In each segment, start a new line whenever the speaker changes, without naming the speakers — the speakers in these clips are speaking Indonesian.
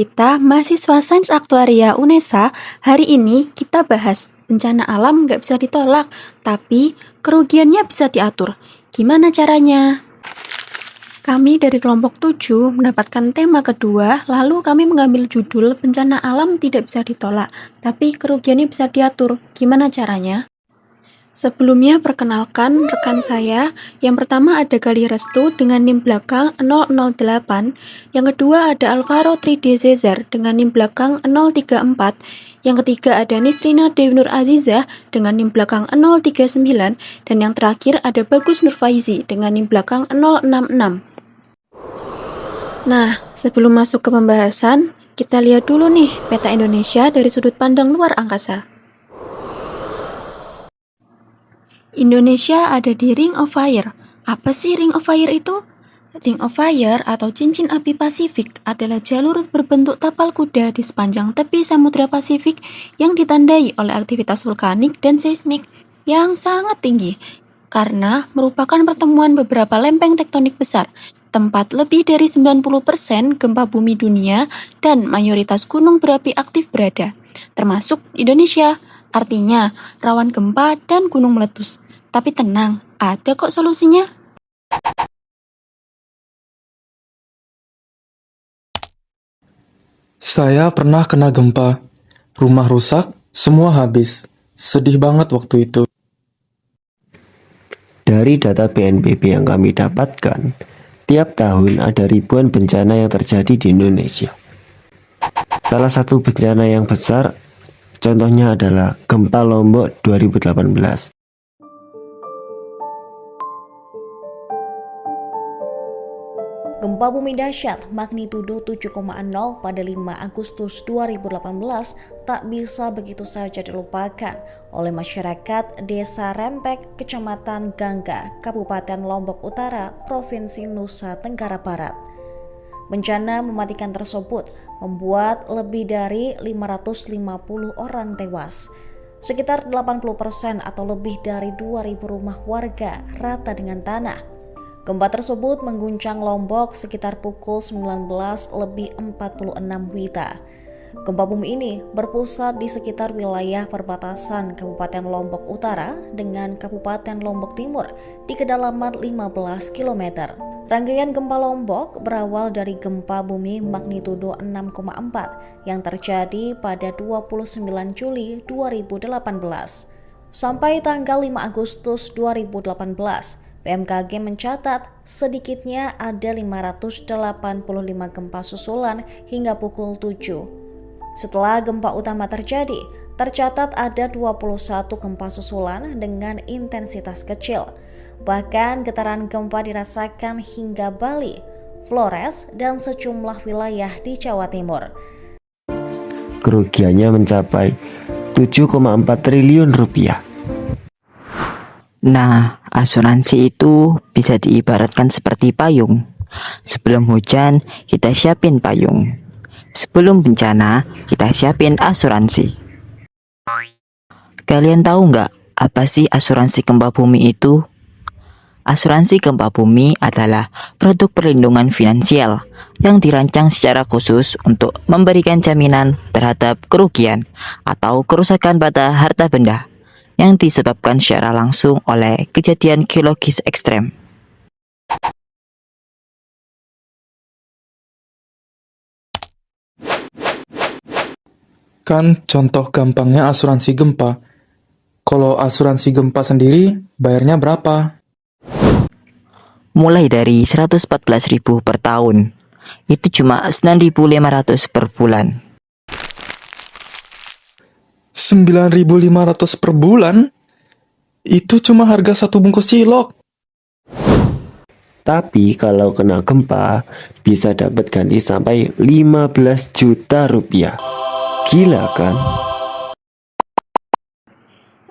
kita mahasiswa Sains Aktuaria UNESA. Hari ini kita bahas bencana alam nggak bisa ditolak, tapi kerugiannya bisa diatur. Gimana caranya? Kami dari kelompok 7 mendapatkan tema kedua, lalu kami mengambil judul bencana alam tidak bisa ditolak, tapi kerugiannya bisa diatur. Gimana caranya? Sebelumnya perkenalkan rekan saya. Yang pertama ada Galih Restu dengan NIM belakang 008. Yang kedua ada Alvaro 3D Cesar dengan NIM belakang 034. Yang ketiga ada Nisrina Dewi Nur Azizah dengan NIM belakang 039. Dan yang terakhir ada Bagus Nur Faizi dengan NIM belakang 066. Nah, sebelum masuk ke pembahasan, kita lihat dulu nih peta Indonesia dari sudut pandang luar angkasa. Indonesia ada di Ring of Fire. Apa sih Ring of Fire itu? Ring of Fire atau cincin api Pasifik adalah jalur berbentuk tapal kuda di sepanjang tepi Samudra Pasifik yang ditandai oleh aktivitas vulkanik dan seismik yang sangat tinggi karena merupakan pertemuan beberapa lempeng tektonik besar, tempat lebih dari 90% gempa bumi dunia dan mayoritas gunung berapi aktif berada, termasuk Indonesia. Artinya, rawan gempa dan gunung meletus. Tapi tenang, ada kok solusinya.
Saya pernah kena gempa. Rumah rusak, semua habis. Sedih banget waktu itu.
Dari data BNPB yang kami dapatkan, tiap tahun ada ribuan bencana yang terjadi di Indonesia. Salah satu bencana yang besar, contohnya adalah gempa Lombok 2018.
Gempa bumi dahsyat magnitudo 7,0 pada 5 Agustus 2018 tak bisa begitu saja dilupakan oleh masyarakat Desa Rempek, Kecamatan Gangga, Kabupaten Lombok Utara, Provinsi Nusa Tenggara Barat. Bencana mematikan tersebut membuat lebih dari 550 orang tewas. Sekitar 80% atau lebih dari 2.000 rumah warga rata dengan tanah. Gempa tersebut mengguncang Lombok sekitar pukul 19:46 WITA. Gempa bumi ini berpusat di sekitar wilayah perbatasan Kabupaten Lombok Utara dengan Kabupaten Lombok Timur di kedalaman 15 km. Rangkaian gempa Lombok berawal dari gempa bumi magnitudo 6,4 yang terjadi pada 29 Juli 2018. Sampai tanggal 5 Agustus 2018, BMKG mencatat sedikitnya ada 585 gempa susulan hingga pukul 7. Setelah gempa utama terjadi, tercatat ada 21 gempa susulan dengan intensitas kecil. Bahkan getaran gempa dirasakan hingga Bali, Flores, dan sejumlah wilayah di Jawa Timur.
Kerugiannya mencapai 7,4 triliun rupiah.
Nah, asuransi itu bisa diibaratkan seperti payung. Sebelum hujan, kita siapin payung. Sebelum bencana, kita siapin asuransi. Kalian tahu nggak apa sih asuransi gempa bumi itu? Asuransi gempa bumi adalah produk perlindungan finansial yang dirancang secara khusus untuk memberikan jaminan terhadap kerugian atau kerusakan pada harta benda yang disebabkan secara langsung oleh kejadian geologis ekstrem.
Kan contoh gampangnya asuransi gempa. Kalau asuransi gempa sendiri, bayarnya berapa?
Mulai dari 114.000 per tahun. Itu cuma 9.500 per bulan.
9.500 per bulan? Itu cuma harga satu bungkus cilok.
Tapi kalau kena gempa, bisa dapat ganti sampai 15 juta rupiah. Gila kan?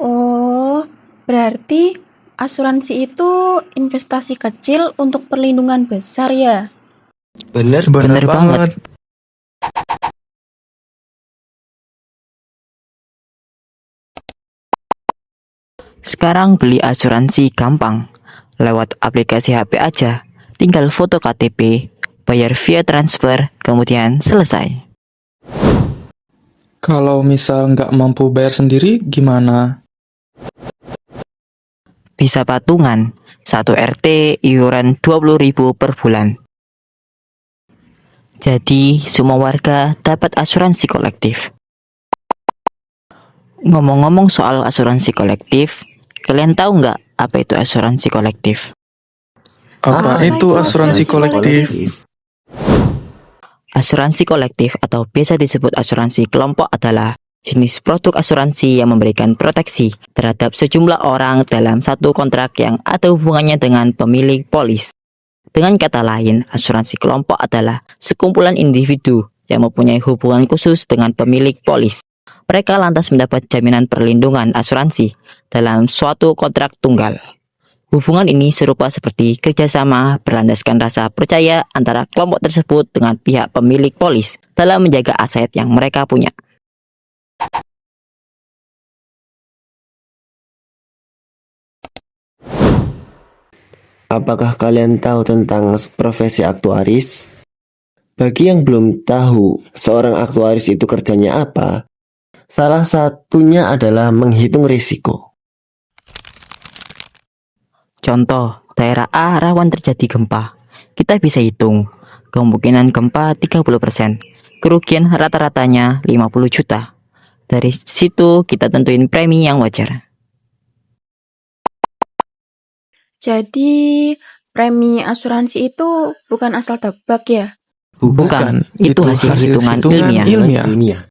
Oh, berarti asuransi itu investasi kecil untuk perlindungan besar ya?
Bener
banget.
Sekarang beli asuransi gampang. Lewat aplikasi HP aja. Tinggal foto KTP, bayar via transfer, kemudian selesai.
Kalau misal nggak mampu bayar sendiri, gimana?
Bisa patungan, 1 RT iuran 20.000 per bulan. Jadi, semua warga dapat asuransi kolektif. Ngomong-ngomong soal asuransi kolektif, kalian tahu nggak apa itu asuransi kolektif?
Apa itu asuransi kolektif?
Asuransi kolektif atau biasa disebut asuransi kelompok adalah jenis produk asuransi yang memberikan proteksi terhadap sejumlah orang dalam satu kontrak yang ada hubungannya dengan pemilik polis. Dengan kata lain, asuransi kelompok adalah sekumpulan individu yang mempunyai hubungan khusus dengan pemilik polis. Mereka lantas mendapat jaminan perlindungan asuransi dalam suatu kontrak tunggal. Hubungan ini serupa seperti kerjasama berlandaskan rasa percaya antara kelompok tersebut dengan pihak pemilik polis dalam menjaga aset yang mereka punya.
Apakah kalian tahu tentang profesi aktuaris? Bagi yang belum tahu seorang aktuaris itu kerjanya apa, salah satunya adalah menghitung risiko.
Contoh, daerah A rawan terjadi gempa. Kita bisa hitung kemungkinan gempa 30%, kerugian rata-ratanya 50 juta. Dari situ kita tentuin premi yang wajar.
Jadi, premi asuransi itu bukan asal tebak ya?
Bukan, itu hasil hitungan ilmiah.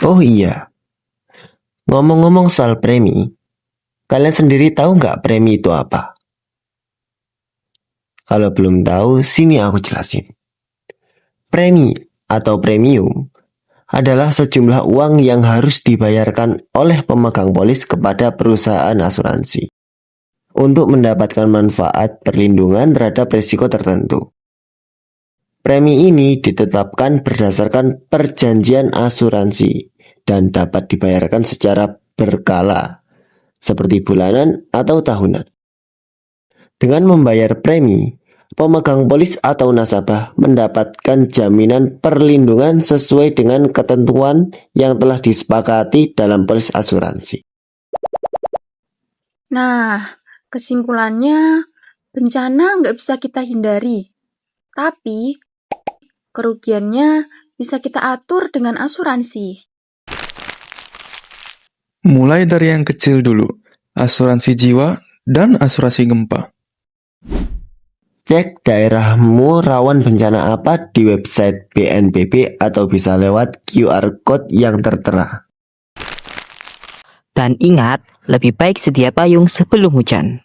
Oh iya, ngomong-ngomong soal premi, kalian sendiri tahu nggak premi itu apa? Kalau belum tahu, sini aku jelasin. Premi atau premium adalah sejumlah uang yang harus dibayarkan oleh pemegang polis kepada perusahaan asuransi untuk mendapatkan manfaat perlindungan terhadap risiko tertentu. Premi ini ditetapkan berdasarkan perjanjian asuransi dan dapat dibayarkan secara berkala, seperti bulanan atau tahunan. Dengan membayar premi, pemegang polis atau nasabah mendapatkan jaminan perlindungan sesuai dengan ketentuan yang telah disepakati dalam polis asuransi.
Nah, kesimpulannya, bencana nggak bisa kita hindari. Tapi, kerugiannya bisa kita atur dengan asuransi.
Mulai dari yang kecil dulu, asuransi jiwa dan asuransi gempa.
Cek daerahmu rawan bencana apa di website BNPB atau bisa lewat QR Code yang tertera.
Dan ingat, lebih baik sedia payung sebelum hujan.